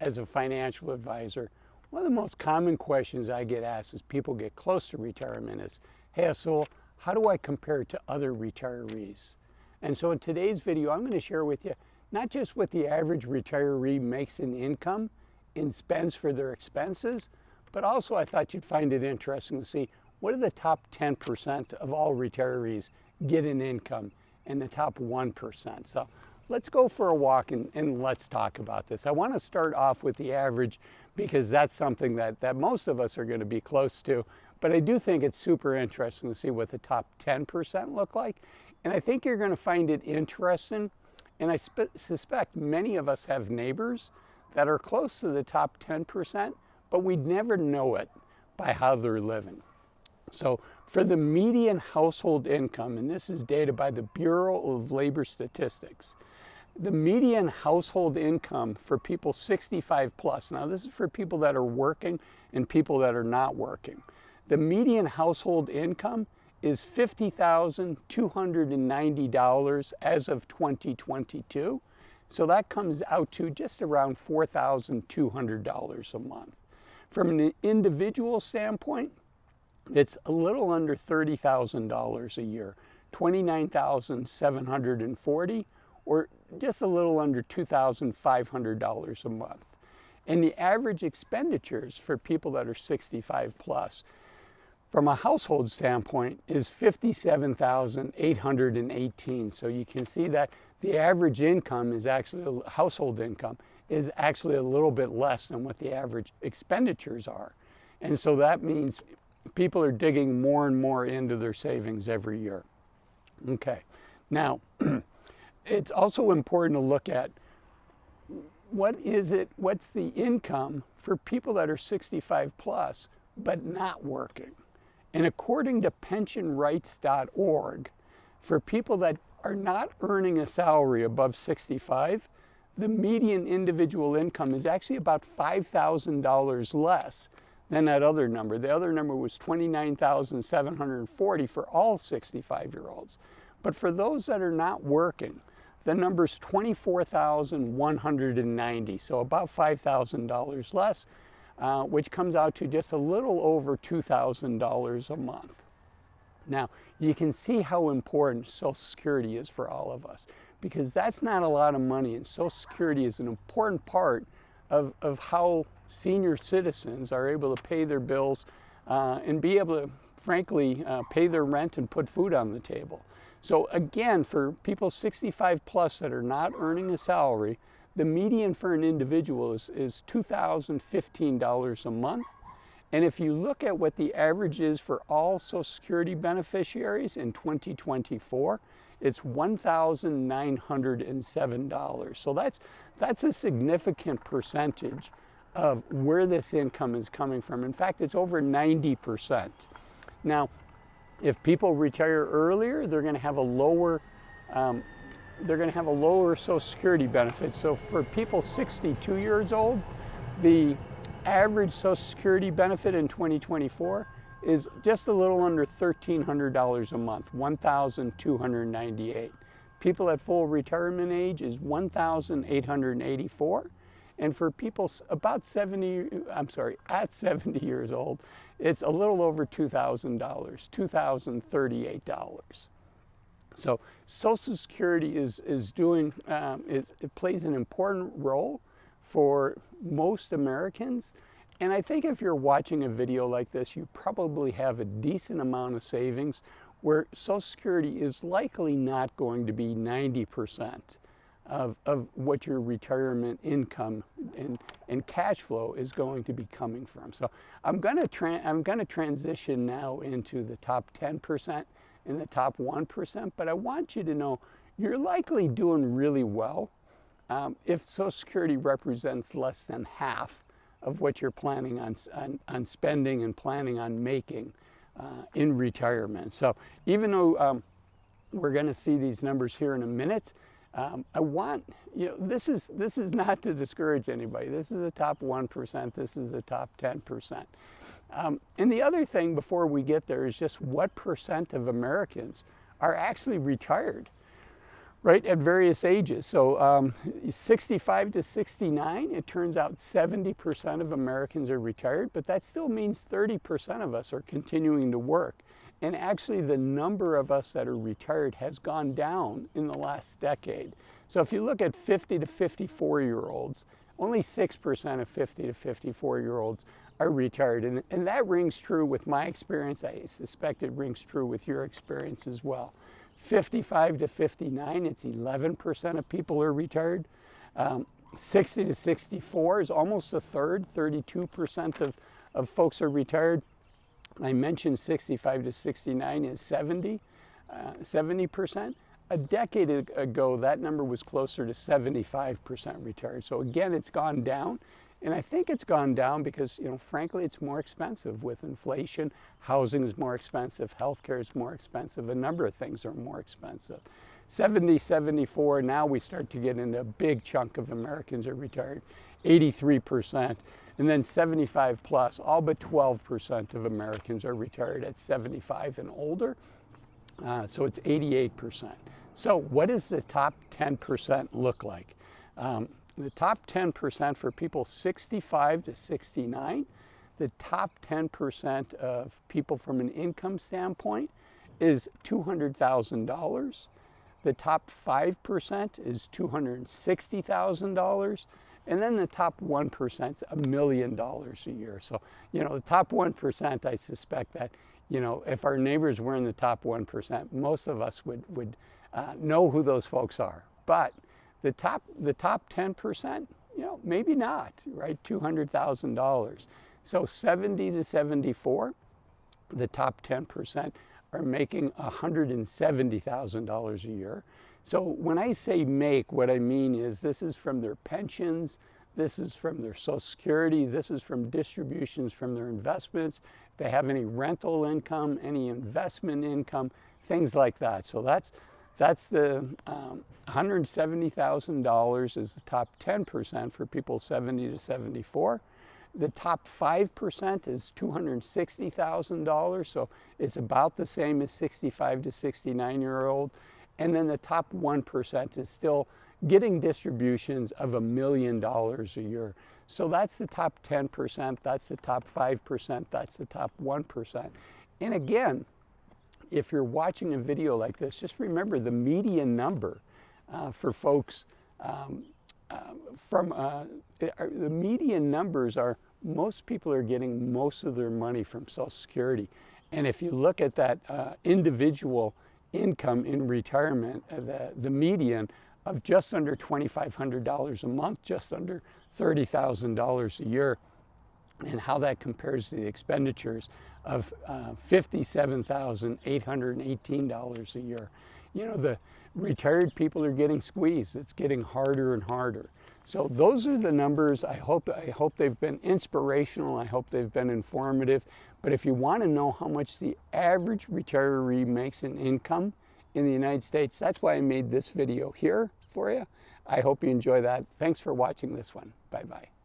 as a financial advisor, one of the most common questions I get asked as people get close to retirement is, hey Azul, how do I compare to other retirees? And so in today's video, I'm going to share with you not just what the average retiree makes in income and spends for their expenses, but also I thought you'd find it interesting to see what are the top 10% of all retirees get in income and the top 1%. So let's go for a walk and let's talk about this. I want to start off with the average because that's something that most of us are going to be close to, but I do think it's super interesting to see what the top 10% look like. And I think you're going to find it interesting, and I suspect many of us have neighbors that are close to the top 10%, but we'd never know it by how they're living. So for the median household income, and this is data by the Bureau of Labor Statistics, the median household income for people 65 plus, now this is for people that are working and people that are not working, the median household income is $50,290 as of 2022. So that comes out to just around $4,200 a month. From an individual standpoint, it's a little under $30,000 a year, $29,740, or just a little under $2,500 a month. And the average expenditures for people that are 65 plus, from a household standpoint, is $57,818. So you can see that the average income is actually, household income, is actually a little bit less than what the average expenditures are. And so that means people are digging more and more into their savings every year. Okay, now it's also important to look at what's the income for people that are 65 plus but not working. And according to pensionrights.org, for people that are not earning a salary above 65, the median individual income is actually about $5,000 less than that other number. The other number was $29,740 for all 65-year-olds. But for those that are not working, the number's $24,190, so about $5,000 less, which comes out to just a little over $2,000 a month. Now, you can see how important Social Security is for all of us, because that's not a lot of money, and Social Security is an important part of how senior citizens are able to pay their bills and be able to, frankly, pay their rent and put food on the table. So again, for people 65 plus that are not earning a salary, the median for an individual is $2,015 a month. And if you look at what the average is for all Social Security beneficiaries in 2024, it's $1,907. So that's a significant percentage of where this income is coming from. In fact, it's over 90%. Now, if people retire earlier, they're going to have a lower Social Security benefit. So for people 62 years old, the average Social Security benefit in 2024 is just a little under $1,300 a month, $1,298. People at full retirement age is $1,884. And for people at 70 years old, it's a little over $2,000, $2,038. So Social Security it plays an important role for most Americans. And I think if you're watching a video like this, you probably have a decent amount of savings where Social Security is likely not going to be 90% of what your retirement income and cash flow is going to be coming from. So I'm going to transition now into the top 10% and the top 1%, but I want you to know you're likely doing really well if Social Security represents less than half of what you're planning on spending and planning on making in retirement. So even though we're going to see these numbers here in a minute, I want, this is not to discourage anybody. This is the top 1%. This is the top 10%. And the other thing before we get there is just what percent of Americans are actually retired. right, at various ages. So 65 to 69, it turns out 70% of Americans are retired, but that still means 30% of us are continuing to work. And actually the number of us that are retired has gone down in the last decade. So if you look at 50 to 54-year-olds, only 6% of 50 to 54-year-olds are retired. And that rings true with my experience. I suspect it rings true with your experience as well. 55 to 59, it's 11% of people are retired. 60 to 64 is almost a third, 32% of folks are retired. I mentioned 65 to 69 is 70%. A decade ago, that number was closer to 75% retired. So again, it's gone down. And I think it's gone down because, frankly, it's more expensive with inflation. Housing is more expensive. Healthcare is more expensive. A number of things are more expensive. 70, 74, now we start to get into a big chunk of Americans are retired, 83%. And then 75 plus, all but 12% of Americans are retired at 75 and older. So it's 88%. So what does the top 10% look like? The top 10% for people 65 to 69, the top 10% of people from an income standpoint is $200,000. The top 5% is $260,000. And then the top 1% is $1 million a year. So, the top 1%, I suspect that, if our neighbors were in the top 1%, most of us would know who those folks are. But the top 10%, maybe not, right? $200,000. So 70 to 74, the top 10% are making $170,000 a year. So when I say make, what I mean is this is from their pensions, this is from their Social Security, this is from distributions from their investments. If they have any rental income, any investment income, things like that. So that's the $170,000 is the top 10% for people 70 to 74. The top 5% is $260,000, so it's about the same as 65 to 69-year-old. And then the top 1% is still getting distributions of $1 million a year. So that's the top 10%, that's the top 5%, that's the top 1%. And again, if you're watching a video like this, just remember the median number for folks the median numbers are most people are getting most of their money from Social Security. And if you look at that individual income in retirement, the median of just under $2,500 a month, just under $30,000 a year, and how that compares to the expenditures of $57,818 a year. The retired people are getting squeezed. It's getting harder and harder. So those are the numbers. I hope they've been inspirational. I hope they've been informative. But if you want to know how much the average retiree makes in income in the United States, that's why I made this video here for you. I hope you enjoy that. Thanks for watching this one. Bye-bye.